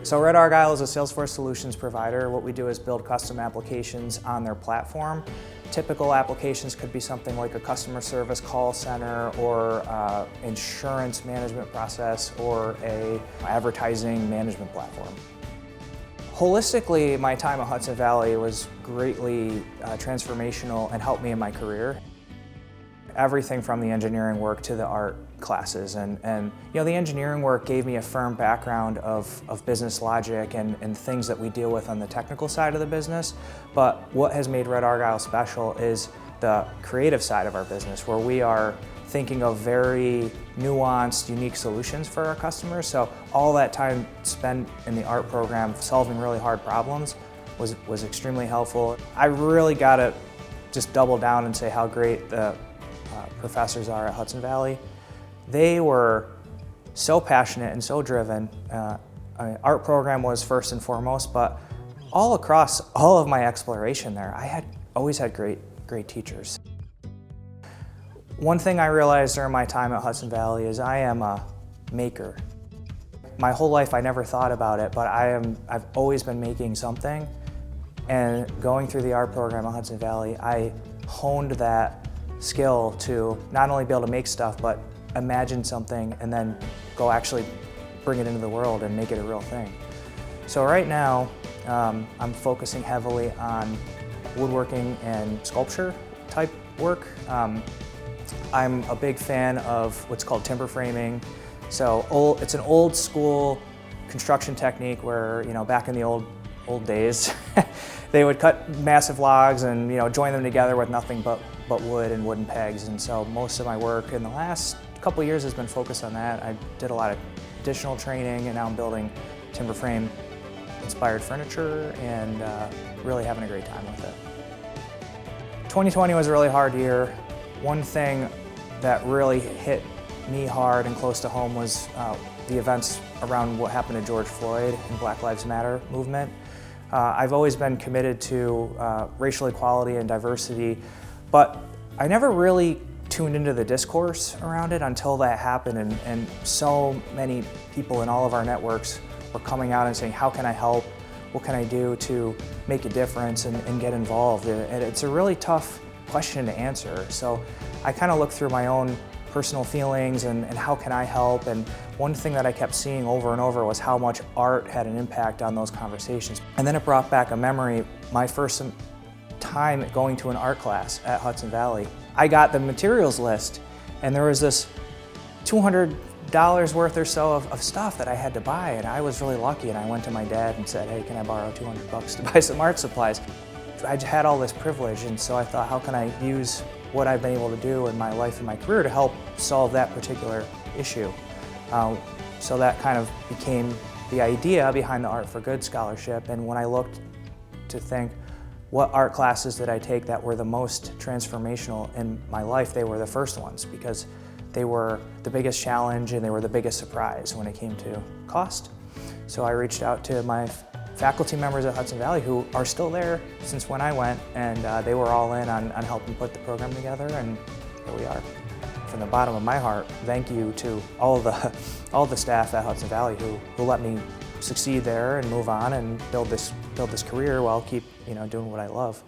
So Red Argyle is a Salesforce solutions provider. What we do is build custom applications on their platform. Typical applications could be something like a customer service call center or insurance management process or a advertising management platform. Holistically, my time at Hudson Valley was greatly transformational and helped me in my career. Everything from the engineering work to the art classes. And you know, the engineering work gave me a firm background of business logic and things that we deal with on the technical side of the business. But what has made Red Argyle special is the creative side of our business, where we are thinking of very nuanced, unique solutions for our customers. So all that time spent in the art program solving really hard problems was extremely helpful. I really got to just double down and say how great the professors are at Hudson Valley. They were so passionate and so driven. Art program was first and foremost, but all across all of my exploration there, I always had great teachers. One thing I realized during my time at Hudson Valley is I am a maker. My whole life I never thought about it, but I've always been making something. And going through the art program at Hudson Valley, I honed that skill to not only be able to make stuff, but imagine something and then go actually bring it into the world and make it a real thing. So right now, I'm focusing heavily on woodworking and sculpture type work. I'm a big fan of what's called timber framing. So it's an old school construction technique where, you know, back in the old days, they would cut massive logs and, you know, join them together with nothing but wood and wooden pegs. And so most of my work in the last couple of years has been focused on that. I did a lot of additional training, and now I'm building timber frame inspired furniture and really having a great time with it. 2020 was a really hard year. One thing that really hit me hard and close to home was the events around what happened to George Floyd and Black Lives Matter movement. I've always been committed to racial equality and diversity, but I never really tuned into the discourse around it until that happened, and so many people in all of our networks were coming out and saying, how can I help? What can I do to make a difference and get involved? And it's a really tough question to answer. So I kind of looked through my own personal feelings and how can I help? And one thing that I kept seeing over and over was how much art had an impact on those conversations. And then it brought back a memory, my first time going to an art class at Hudson Valley. I got the materials list, and there was this $200 worth or so of stuff that I had to buy, and I was really lucky, and I went to my dad and said, hey, can I borrow $200 to buy some art supplies? I had all this privilege, and so I thought, how can I use what I've been able to do in my life and my career to help solve that particular issue? So that kind of became the idea behind the Art for Good scholarship. And when I looked to think, what art classes did I take that were the most transformational in my life, they were the first ones, because they were the biggest challenge and they were the biggest surprise when it came to cost. So I reached out to my faculty members at Hudson Valley who are still there since when I went, and they were all in on helping put the program together, and here we are. From the bottom of my heart, thank you to all the staff at Hudson Valley who let me succeed there and move on and build this career while keep doing what I love.